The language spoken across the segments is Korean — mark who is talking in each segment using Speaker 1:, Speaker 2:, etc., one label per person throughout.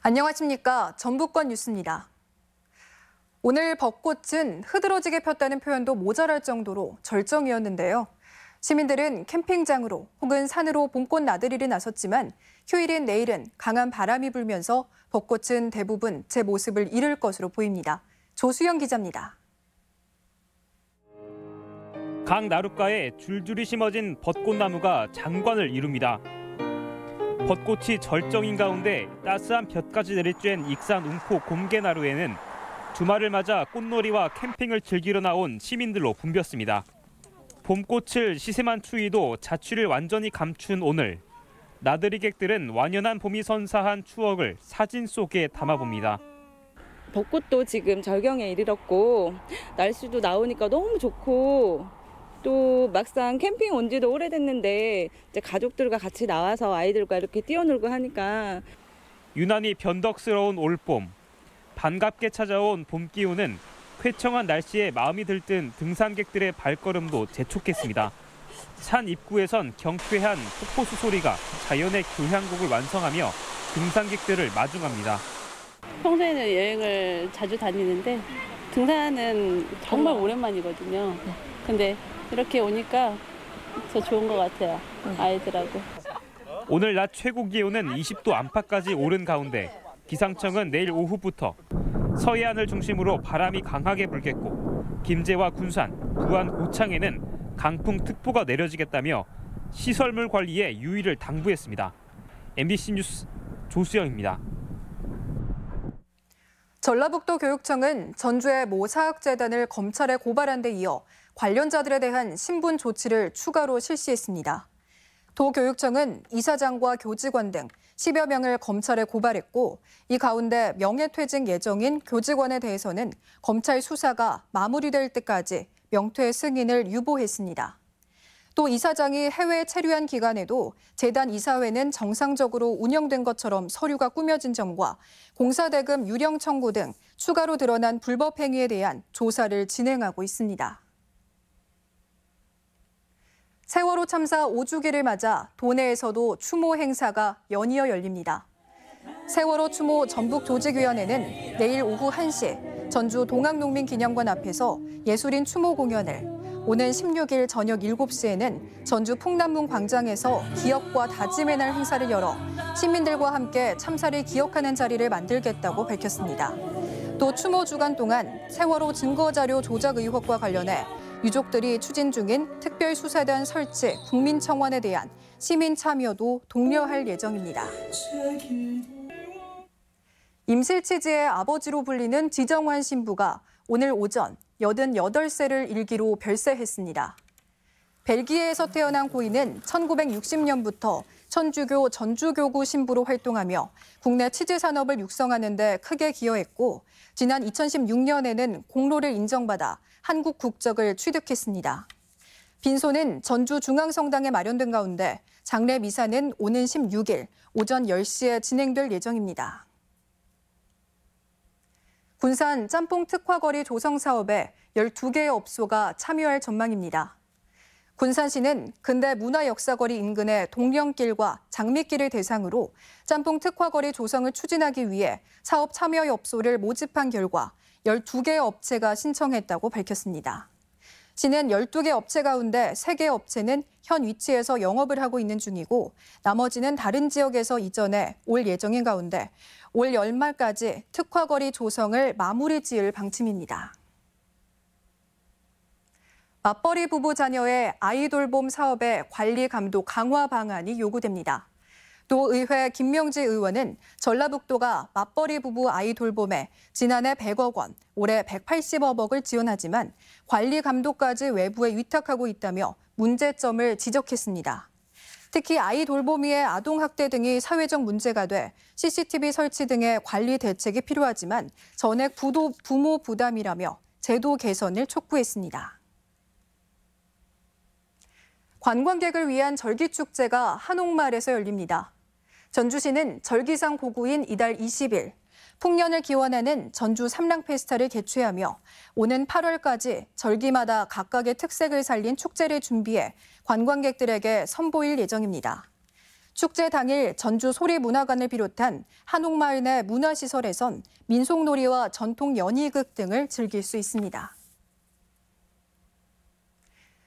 Speaker 1: 안녕하십니까. 전북권 뉴스입니다. 오늘 벚꽃은 흐드러지게 폈다는 표현도 모자랄 정도로 절정이었는데요. 시민들은 캠핑장으로 혹은 산으로 봄꽃 나들이를 나섰지만 휴일인 내일은 강한 바람이 불면서 벚꽃은 대부분 제 모습을 잃을 것으로 보입니다. 조수영 기자입니다.
Speaker 2: 강 나룻가에 줄줄이 심어진 벚꽃나무가 장관을 이룹니다. 벚꽃이 절정인 가운데 따스한 볕까지 내리쬐는 익산 웅포 곰개나루에는 주말을 맞아 꽃놀이와 캠핑을 즐기러 나온 시민들로 붐볐습니다. 봄꽃을 시샘한 추위도 자취를 완전히 감춘 오늘, 나들이객들은 완연한 봄이 선사한 추억을 사진 속에 담아봅니다.
Speaker 3: 벚꽃도 지금 절경에 이르렀고 날씨도 나오니까 너무 좋고 또 막상 캠핑 온 지도 오래됐는데 이제 가족들과 같이 나와서 아이들과 이렇게 뛰어놀고 하니까
Speaker 2: 유난히 변덕스러운 올봄, 반갑게 찾아온 봄 기운은 쾌청한 날씨에 마음이 들뜬 등산객들의 발걸음도 재촉했습니다. 산 입구에선 경쾌한 폭포수 소리가 자연의 교향곡을 완성하며 등산객들을 마중합니다.
Speaker 4: 평소에는 여행을 자주 다니는데 등산은 정말 오랜만이거든요. 근데 이렇게 오니까 더 좋은 것 같아요, 아이들하고.
Speaker 2: 오늘 낮 최고 기온은 20도 안팎까지 오른 가운데 기상청은 내일 오후부터 서해안을 중심으로 바람이 강하게 불겠고 김제와 군산, 부안, 고창에는 강풍특보가 내려지겠다며 시설물 관리에 유의를 당부했습니다. MBC 뉴스 조수영입니다.
Speaker 1: 전라북도 교육청은 전주의 모 사학재단을 검찰에 고발한 데 이어 관련자들에 대한 신분 조치를 추가로 실시했습니다. 도교육청은 이사장과 교직원 등 10여 명을 검찰에 고발했고 이 가운데 명예퇴직 예정인 교직원에 대해서는 검찰 수사가 마무리될 때까지 명퇴 승인을 유보했습니다. 또 이사장이 해외에 체류한 기간에도 재단 이사회는 정상적으로 운영된 것처럼 서류가 꾸며진 점과 공사대금 유령 청구 등 추가로 드러난 불법 행위에 대한 조사를 진행하고 있습니다. 세월호 참사 5주기를 맞아 도내에서도 추모 행사가 연이어 열립니다. 세월호 추모 전북조직위원회는 내일 오후 1시 전주 동학농민기념관 앞에서 예술인 추모 공연을, 오는 16일 저녁 7시에는 전주 풍남문 광장에서 기억과 다짐의 날 행사를 열어 시민들과 함께 참사를 기억하는 자리를 만들겠다고 밝혔습니다. 또 추모 주간 동안 세월호 증거자료 조작 의혹과 관련해 유족들이 추진 중인 특별수사단 설치 국민청원에 대한 시민 참여도 독려할 예정입니다. 임실치즈의 아버지로 불리는 지정환 신부가 오늘 오전 88세를 일기로 별세했습니다. 벨기에에서 태어난 고인은 1960년부터 천주교 전주교구 신부로 활동하며 국내 치즈 산업을 육성하는 데 크게 기여했고 지난 2016년에는 공로를 인정받아 한국 국적을 취득했습니다. 빈소는 전주 중앙성당에 마련된 가운데 장례 미사는 오는 16일 오전 10시에 진행될 예정입니다. 군산 짬뽕 특화거리 조성 사업에 12개의 업소가 참여할 전망입니다. 군산시는 근대 문화역사거리 인근의 동령길과 장미길을 대상으로 짬뽕 특화거리 조성을 추진하기 위해 사업 참여 업소를 모집한 결과 12개 업체가 신청했다고 밝혔습니다. 시는 12개 업체 가운데 3개 업체는 현 위치에서 영업을 하고 있는 중이고 나머지는 다른 지역에서 이전해 올 예정인 가운데 올 연말까지 특화거리 조성을 마무리 지을 방침입니다. 맞벌이 부부 자녀의 아이돌봄 사업의 관리 감독 강화 방안이 요구됩니다. 도의회 김명지 의원은 전라북도가 맞벌이 부부 아이돌봄에 지난해 100억 원, 올해 180억을 지원하지만 관리 감독까지 외부에 위탁하고 있다며 문제점을 지적했습니다. 특히 아이돌봄이의 아동학대 등이 사회적 문제가 돼 CCTV 설치 등의 관리 대책이 필요하지만 전액 부모 부담이라며 제도 개선을 촉구했습니다. 관광객을 위한 절기축제가 한옥마을에서 열립니다. 전주시는 절기상 고구인 이달 20일, 풍년을 기원하는 전주 삼랑페스타를 개최하며 오는 8월까지 절기마다 각각의 특색을 살린 축제를 준비해 관광객들에게 선보일 예정입니다. 축제 당일 전주 소리문화관을 비롯한 한옥마을 내 문화시설에선 민속놀이와 전통 연희극 등을 즐길 수 있습니다.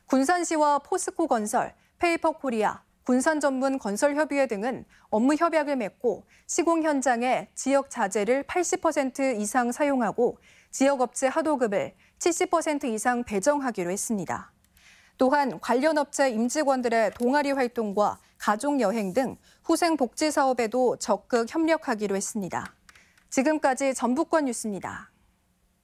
Speaker 1: 군산시와 포스코건설, 페이퍼코리아, 군산전문건설협의회 등은 업무 협약을 맺고 시공 현장에 지역 자재를 80% 이상 사용하고 지역업체 하도급을 70% 이상 배정하기로 했습니다. 또한 관련 업체 임직원들의 동아리 활동과 가족여행 등 후생복지 사업에도 적극 협력하기로 했습니다. 지금까지 전북권 뉴스입니다.